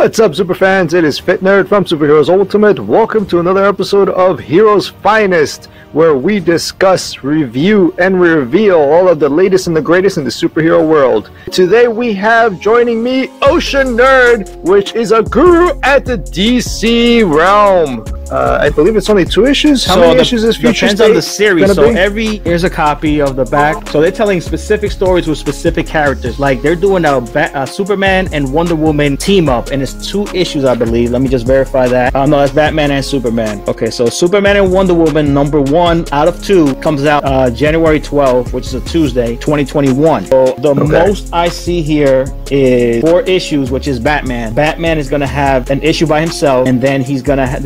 What's up, superfans? It is Fit Nerd from Superheroes Ultimate. Welcome to another episode of Heroes Finest, where we discuss, review, and reveal all of the latest and the greatest in the superhero world. Today we have joining me Ocean Nerd, which is a guru at the DC realm. I believe it's only 2 issues. How many issues is Future Depends State on the series. So be? here's a copy of the back. So they're telling specific stories with specific characters. Like they're doing a Superman and Wonder Woman team up, and it's 2 issues, I believe. Let me just verify that. No, that's Batman and Superman. Okay, so Superman and Wonder Woman #1 out of 2 comes out January 12th, which is a Tuesday, 2021. So the most I see here is 4 issues, which is Batman. Batman is gonna have an issue by himself, and then there's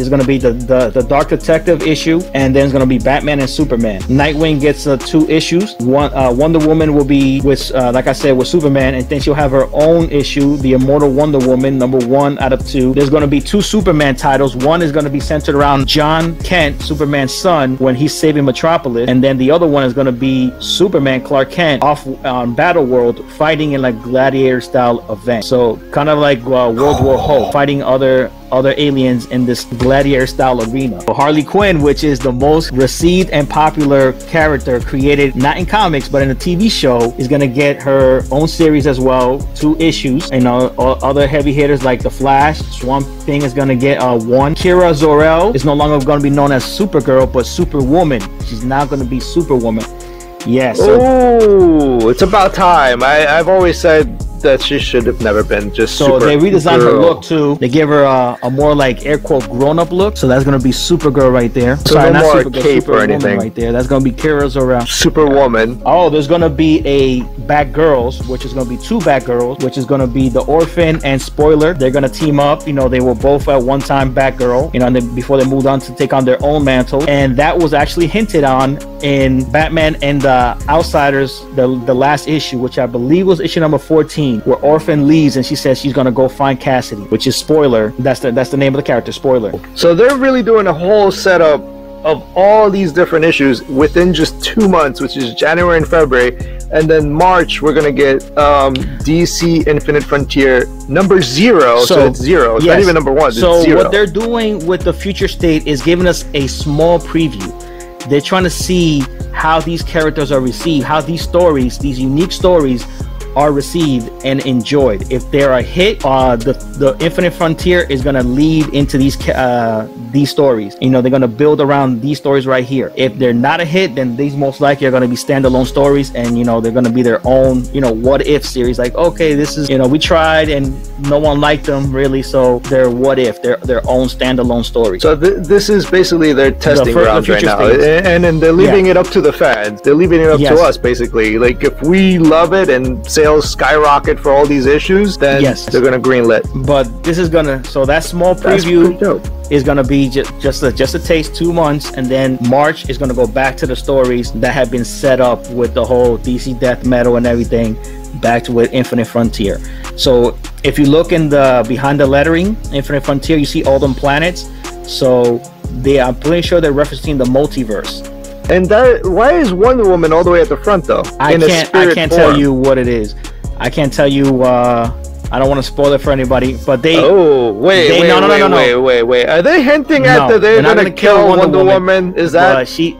gonna be the Dark Detective issue, and then it's gonna be Batman and Superman. Nightwing gets 2 issues. Wonder Woman will be with, like I said, with Superman, and then she'll have her own issue, the Immortal Wonder Woman, #1 out of 2. There's gonna be 2 Superman titles. One is gonna be centered around John Kent, Superman's son, when he's saving Metropolis, and then the other one is gonna be Superman, Clark Kent, off on Battle World, fighting in like gladiator style event. So kind of like World War Hulk, fighting other aliens in this gladiator style arena. So Harley Quinn, which is the most received and popular character created not in comics but in a TV show, is gonna get her own series as well, 2 issues. You know, other heavy hitters like the Flash, Swamp Thing is gonna get 1. Kira Zor-El is no longer gonna be known as Supergirl but Superwoman. She's now gonna be Superwoman. Yeah. So it's about time. I've always said that she should have never been just so they redesigned her look too. They give her a more like air quote grown-up look, so that's gonna be Supergirl right there. So sorry, no not more Supergirl, cape or anything right there. That's gonna be Kira Zor-El. Superwoman. Oh, there's gonna be a Batgirls, which is gonna be 2 Batgirls, which is gonna be the Orphan and Spoiler. They're gonna team up. You know, they were both at one time Batgirl, you know, and before they moved on to take on their own mantle. And that was actually hinted on in Batman and the Outsiders, the last issue, which I believe was issue number 14, where Orphan leaves and she says she's gonna go find Cassidy, which is Spoiler. That's the name of the character, Spoiler. So they're really doing a whole setup of all these different issues within just 2 months, which is January and February, and then March we're gonna get DC Infinite Frontier #0. So it's 0. It's not even #1. So it's 0. What they're doing with the Future State is giving us a small preview. They're trying to see how these characters are received, how these stories, these unique stories, are received and enjoyed. If they're a hit, the Infinite Frontier is gonna lead into these stories. You know, they're gonna build around these stories right here. If they're not a hit, then these most likely are gonna be standalone stories, and you know, they're gonna be their own, you know, what if series. Like, okay, this is, you know, we tried and no one liked them really, so they're what if, they're their own standalone stories. So this is basically their testing grounds right now, and then they're leaving it up to the fans. They're leaving it up to us, basically. Like, if we love it and sales skyrocket for all these issues, then they're gonna greenlit. But this is gonna, so that small preview is gonna be just a taste. 2 months, and then March is gonna go back to the stories that have been set up with the whole DC Death Metal and everything, back to with Infinite Frontier. So if you look in the behind the lettering, Infinite Frontier, you see all them planets. So I'm pretty sure they're referencing the multiverse. And that, why is Wonder Woman all the way at the front though? I can't tell you what it is. I can't tell you. I don't want to spoil it for anybody, but they. Oh wait! Are they hinting at that they're gonna kill Wonder Woman? Is that she?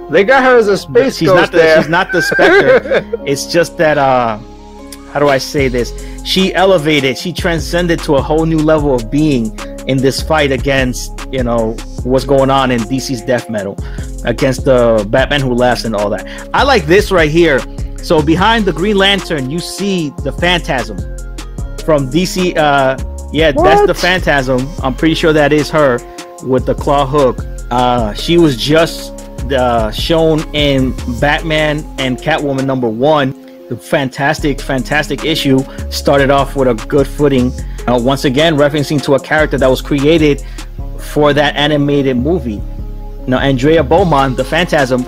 They got her as a space ghost there. She's not the Spectre. It's just that. How do I say this? She elevated. She transcended to a whole new level of being in this fight against, you know, what's going on in DC's death metal, against the Batman Who Laughs and all that. I like this right here. So behind the Green Lantern, you see the Phantasm from DC. That's the Phantasm. I'm pretty sure that is her with the claw hook. She was just shown in Batman and Catwoman #1. The fantastic issue started off with a good footing. Once again, referencing to a character that was created for that animated movie. Now, Andrea Beaumont, the Phantasm,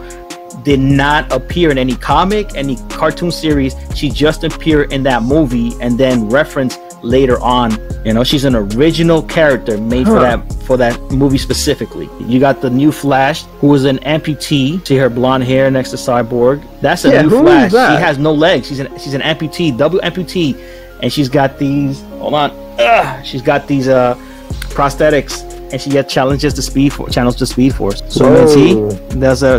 did not appear in any comic, any cartoon series. She just appeared in that movie and then referenced later on. You know, she's an original character made for that movie specifically. You got the new Flash, who is an amputee. See her blonde hair next to Cyborg. That's a new Flash. She has no legs. She's an amputee, double amputee, and she's got these. Hold on. she's got these prosthetics, and she gets channels to Speed Force. So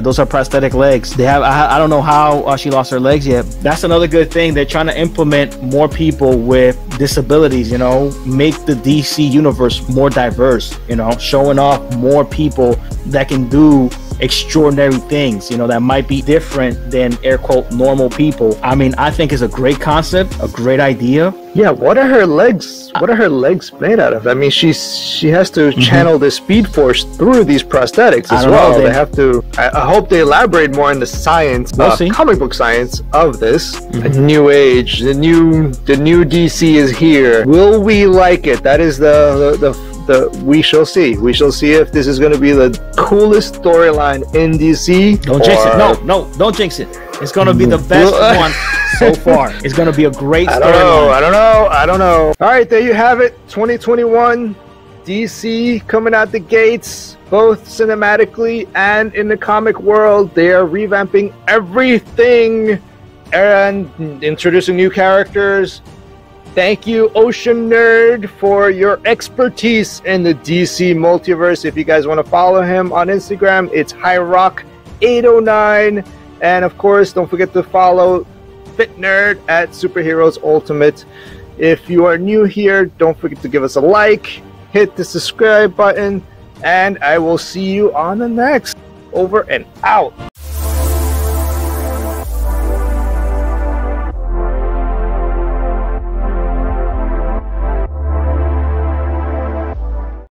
those are prosthetic legs. They have I don't know how she lost her legs yet. That's another good thing. They're trying to implement more people with disabilities, you know, make the DC universe more diverse, you know, showing off more people that can do extraordinary things, you know, that might be different than air quote normal people. I mean, I think it's a great concept, a great idea. Yeah, what are her legs? What are her legs made out of? I mean, she has to channel the Speed Force through these prosthetics as well. They have to. I hope they elaborate more on the science, comic book science of this. A new age, the new DC is here. Will we like it? That is we shall see. We shall see if this is going to be the coolest storyline in DC. Don't jinx it. No, don't jinx it. It's going to be the best one so far. It's going to be a great storyline. I don't know. All right, there you have it. 2021, DC coming out the gates, both cinematically and in the comic world. They are revamping everything and introducing new characters. Thank you, Ocean Nerd, for your expertise in the DC multiverse. If you guys want to follow him on Instagram, it's HighRock809. And of course, don't forget to follow Fit Nerd at Superheroes Ultimate. If you are new here, don't forget to give us a like, hit the subscribe button, and I will see you on the next. Over and out.